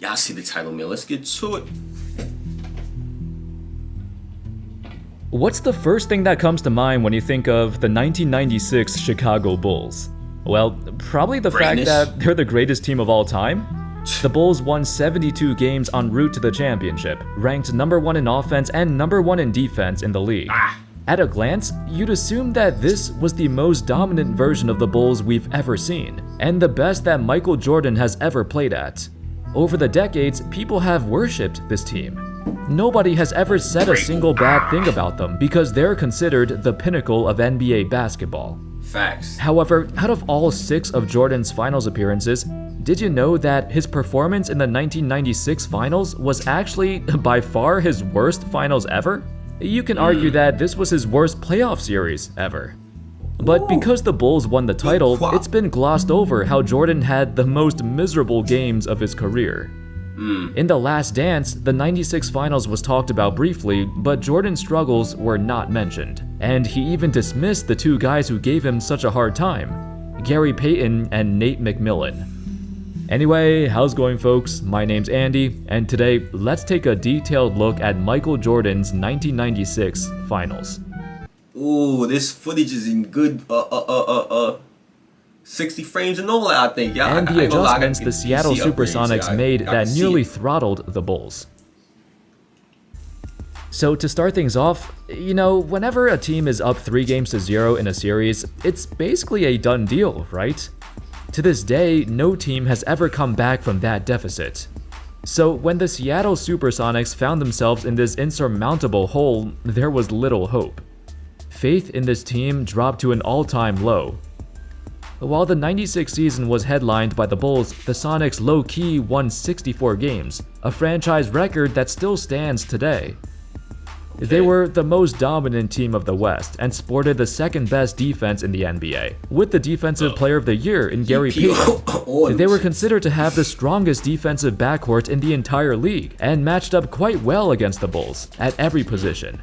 Y'all see the title, man. Let's get to it. What's the first thing that comes to mind when you think of the 1996 Chicago Bulls? Well, probably the fact that they're the greatest team of all time. The Bulls won 72 games en route to the championship, ranked number 1 in offense and number 1 in defense in the league. At a glance, you'd assume that this was the most dominant version of the Bulls we've ever seen, and the best that Michael Jordan has ever played at. Over the decades, people have worshipped this team. Nobody has ever said a single bad thing about them because they're considered the pinnacle of NBA basketball. Facts. However, out of all 6 of Jordan's finals appearances, did you know that his performance in the 1996 finals was actually by far his worst finals ever? You can argue that this was his worst playoff series ever. But because the Bulls won the title, it's been glossed over how Jordan had the most miserable games of his career. In The Last Dance, the 96 finals was talked about briefly, but Jordan's struggles were not mentioned. And he even dismissed the 2 guys who gave him such a hard time, Gary Payton and Nate McMillan. Anyway, how's it going, folks? My name's Andy, and today let's take a detailed look at Michael Jordan's 1996 finals. Ooh, this footage is in good 60 frames and all, I think. Yeah, and the adjustments the Seattle Supersonics made that nearly throttled the Bulls. So to start things off, whenever a team is up 3-0 in a series, it's basically a done deal, right? To this day, no team has ever come back from that deficit. So when the Seattle Supersonics found themselves in this insurmountable hole, there was little hope. Faith in this team dropped to an all-time low. While the 96 season was headlined by the Bulls, the Sonics low-key won 64 games, a franchise record that still stands today. They were the most dominant team of the West and sported the second-best defense in the NBA, with the Defensive Player of the Year in Gary Payton. They were considered to have the strongest defensive backcourt in the entire league and matched up quite well against the Bulls at every position.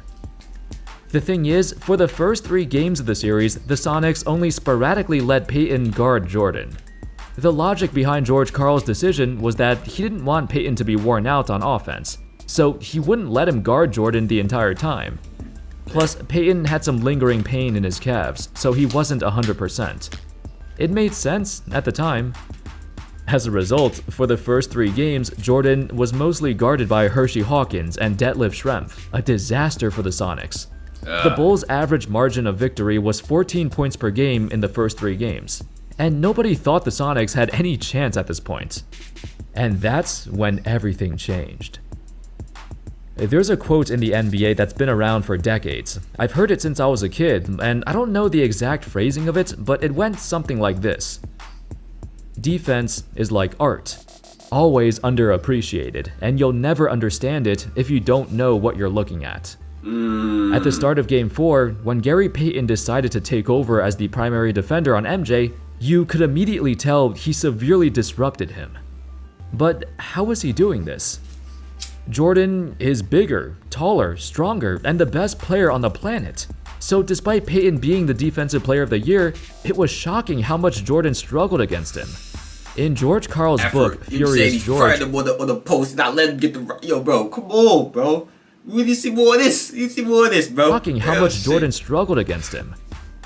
The thing is, for the first 3 games of the series, the Sonics only sporadically let Payton guard Jordan. The logic behind George Karl's decision was that he didn't want Payton to be worn out on offense, so he wouldn't let him guard Jordan the entire time. Plus, Payton had some lingering pain in his calves, so he wasn't 100%. It made sense at the time. As a result, for the first 3 games, Jordan was mostly guarded by Hershey Hawkins and Detlef Schrempf, a disaster for the Sonics. The Bulls' average margin of victory was 14 points per game in the first 3 games, and nobody thought the Sonics had any chance at this point. And that's when everything changed. There's a quote in the NBA that's been around for decades. I've heard it since I was a kid, and I don't know the exact phrasing of it, but it went something like this. Defense is like art, always underappreciated, and you'll never understand it if you don't know what you're looking at. At the start of Game 4, when Gary Payton decided to take over as the primary defender on MJ, you could immediately tell he severely disrupted him. But how was he doing this? Jordan is bigger, taller, stronger, and the best player on the planet. So despite Payton being the Defensive Player of the Year, it was shocking how much Jordan struggled against him. In George Karl's book, Furious George... on the post, not let him get the... Yo, bro, come on, bro. We need to see more of this. You see more of this, bro. Shocking how much Jordan struggled against him.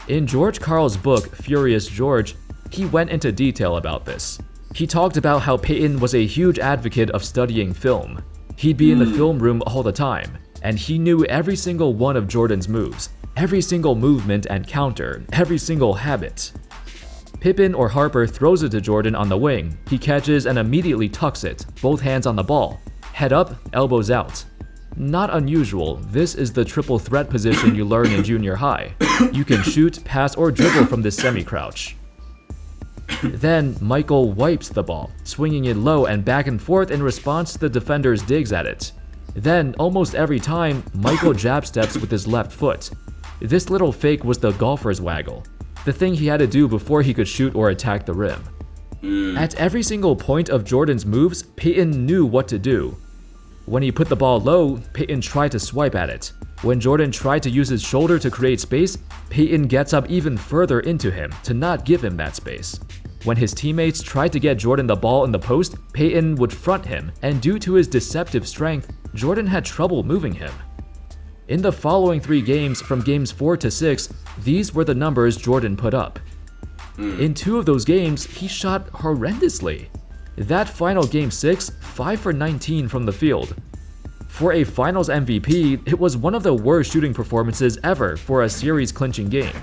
In George Karl's book, Furious George, he went into detail about this. He talked about how Payton was a huge advocate of studying film. He'd be in the film room all the time, and he knew every single one of Jordan's moves, every single movement and counter, every single habit. Pippen or Harper throws it to Jordan on the wing. He catches and immediately tucks it, both hands on the ball. Head up, elbows out. Not unusual, this is the triple threat position you learn in junior high. You can shoot, pass, or dribble from this semi-crouch. Then, Michael wipes the ball, swinging it low and back and forth in response to the defender's digs at it. Then, almost every time, Michael jab steps with his left foot. This little fake was the golfer's waggle, the thing he had to do before he could shoot or attack the rim. At every single point of Jordan's moves, Payton knew what to do. When he put the ball low, Payton tried to swipe at it. When Jordan tried to use his shoulder to create space, Payton gets up even further into him to not give him that space. When his teammates tried to get Jordan the ball in the post, Payton would front him, and due to his deceptive strength, Jordan had trouble moving him. In the following 3 games, from games 4 to 6, these were the numbers Jordan put up. In 2 of those games, he shot horrendously. That final game 6, 5 for 19 from the field. For a finals MVP, it was one of the worst shooting performances ever for a series-clinching game.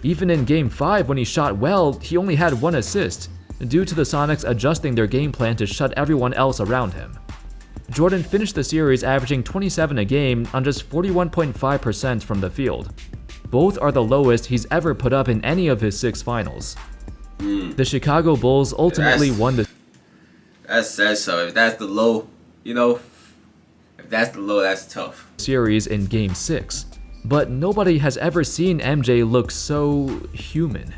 Even in Game 5 when he shot well, he only had 1 assist, due to the Sonics adjusting their game plan to shut everyone else around him. Jordan finished the series averaging 27 a game on just 41.5% from the field. Both are the lowest he's ever put up in any of his 6 finals. The Chicago Bulls ultimately won the So if that's the low, if that's the low, that's tough. series in Game 6. But nobody has ever seen MJ look so human.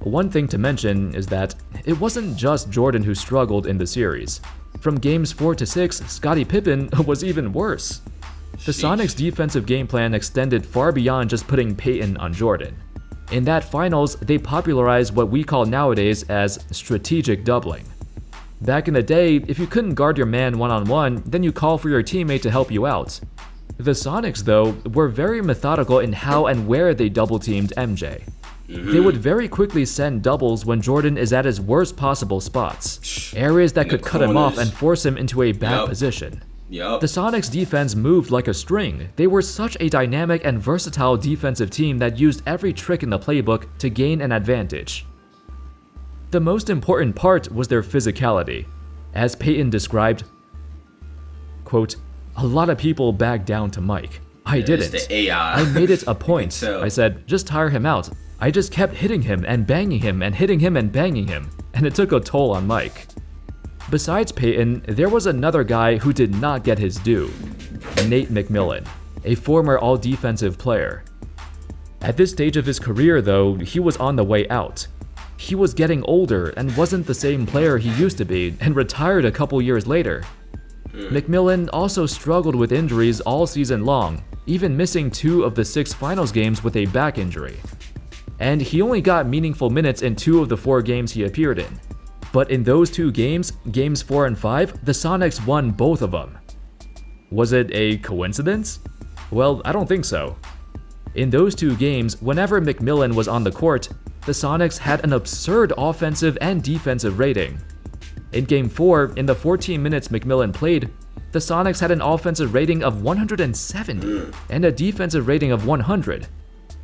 One thing to mention is that it wasn't just Jordan who struggled in the series. From games 4 to 6, Scottie Pippen was even worse. The Sonics' defensive game plan extended far beyond just putting Payton on Jordan. In that finals, they popularized what we call nowadays as strategic doubling. Back in the day, if you couldn't guard your man one-on-one, then you call for your teammate to help you out. The Sonics, though, were very methodical in how and where they double-teamed MJ. They would very quickly send doubles when Jordan is at his worst possible spots, areas that could cut him off and force him into a bad position. The Sonics defense moved like a string. They were such a dynamic and versatile defensive team that used every trick in the playbook to gain an advantage. The most important part was their physicality. As Payton described, quote, "A lot of people backed down to Mike. I didn't. I made it a point. I said, just tire him out. I just kept hitting him and banging him and hitting him and banging him, and it took a toll on Mike." Besides Payton, there was another guy who did not get his due, Nate McMillan, a former all-defensive player. At this stage of his career, though, he was on the way out. He was getting older and wasn't the same player he used to be, and retired a couple years later. McMillan also struggled with injuries all season long, even missing 2 of the 6 finals games with a back injury. And he only got meaningful minutes in 2 of the 4 games he appeared in. But in those 2 games, games 4 and 5, the Sonics won both of them. Was it a coincidence? Well, I don't think so. In those 2 games, whenever McMillan was on the court, the Sonics had an absurd offensive and defensive rating. In Game 4, in the 14 minutes McMillan played, the Sonics had an offensive rating of 170 and a defensive rating of 100.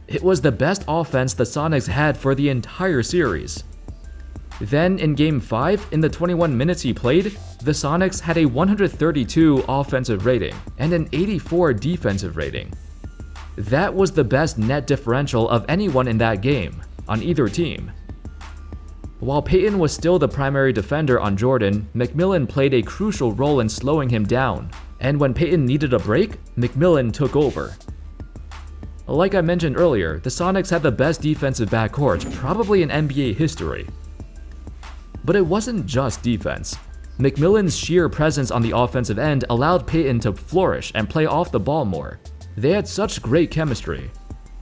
It was the best offense the Sonics had for the entire series. Then in Game 5, in the 21 minutes he played, the Sonics had a 132 offensive rating and an 84 defensive rating. That was the best net differential of anyone in that game, on either team. While Payton was still the primary defender on Jordan, McMillan played a crucial role in slowing him down, and when Payton needed a break, McMillan took over. Like I mentioned earlier, the Sonics had the best defensive backcourt, probably in NBA history. But it wasn't just defense. McMillan's sheer presence on the offensive end allowed Payton to flourish and play off the ball more. They had such great chemistry.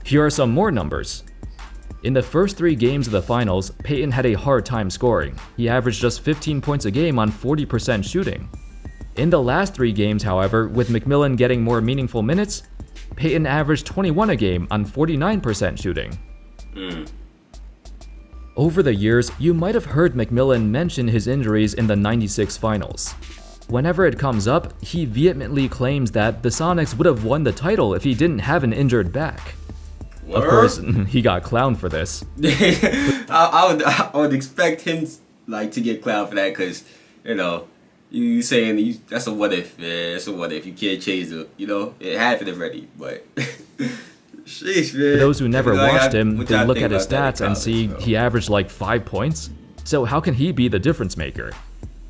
Here are some more numbers. In the first 3 games of the finals, Payton had a hard time scoring. He averaged just 15 points a game on 40% shooting. In the last 3 games, however, with McMillan getting more meaningful minutes, Payton averaged 21 a game on 49% shooting. Over the years, you might have heard McMillan mention his injuries in the '96 finals. Whenever it comes up, he vehemently claims that the Sonics would have won the title if he didn't have an injured back. Of course, he got clowned for this. I would expect him to get clowned for that because, you saying that's a what if, man. That's a what if. You can't change it. It happened already, but sheesh, man. For those who never watched him, they look at his stats and see he averaged like 5 points. So how can he be the difference maker?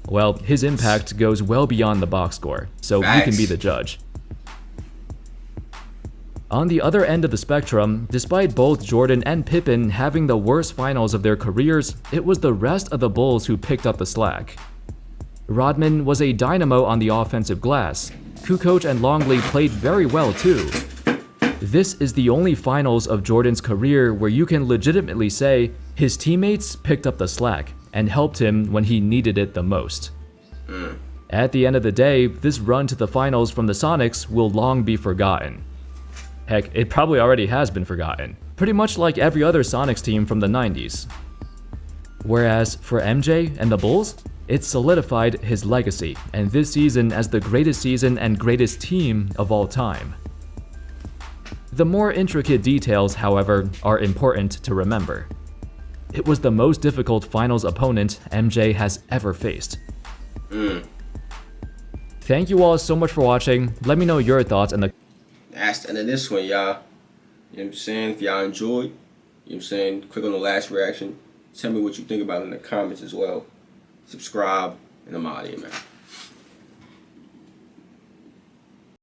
Well, his impact goes well beyond the box score, so you can be the judge. On the other end of the spectrum, despite both Jordan and Pippen having the worst finals of their careers, it was the rest of the Bulls who picked up the slack. Rodman was a dynamo on the offensive glass. Kukoc and Longley played very well too. This is the only finals of Jordan's career where you can legitimately say His teammates picked up the slack and helped him when he needed it the most. At the end of the day, this run to the finals from the Sonics will long be forgotten. Heck, it probably already has been forgotten, pretty much like every other Sonics team from the 90s. Whereas for MJ and the Bulls, it solidified his legacy and this season as the greatest season and greatest team of all time. The more intricate details, however, are important to remember. It was the most difficult finals opponent MJ has ever faced. Thank you all so much for watching. Let me know your thoughts in the That's the end of this one, y'all. You know what I'm saying? If y'all enjoyed, you know what I'm saying? Click on the last reaction. Tell me what you think about it in the comments as well. Subscribe, and I'm out of here, man.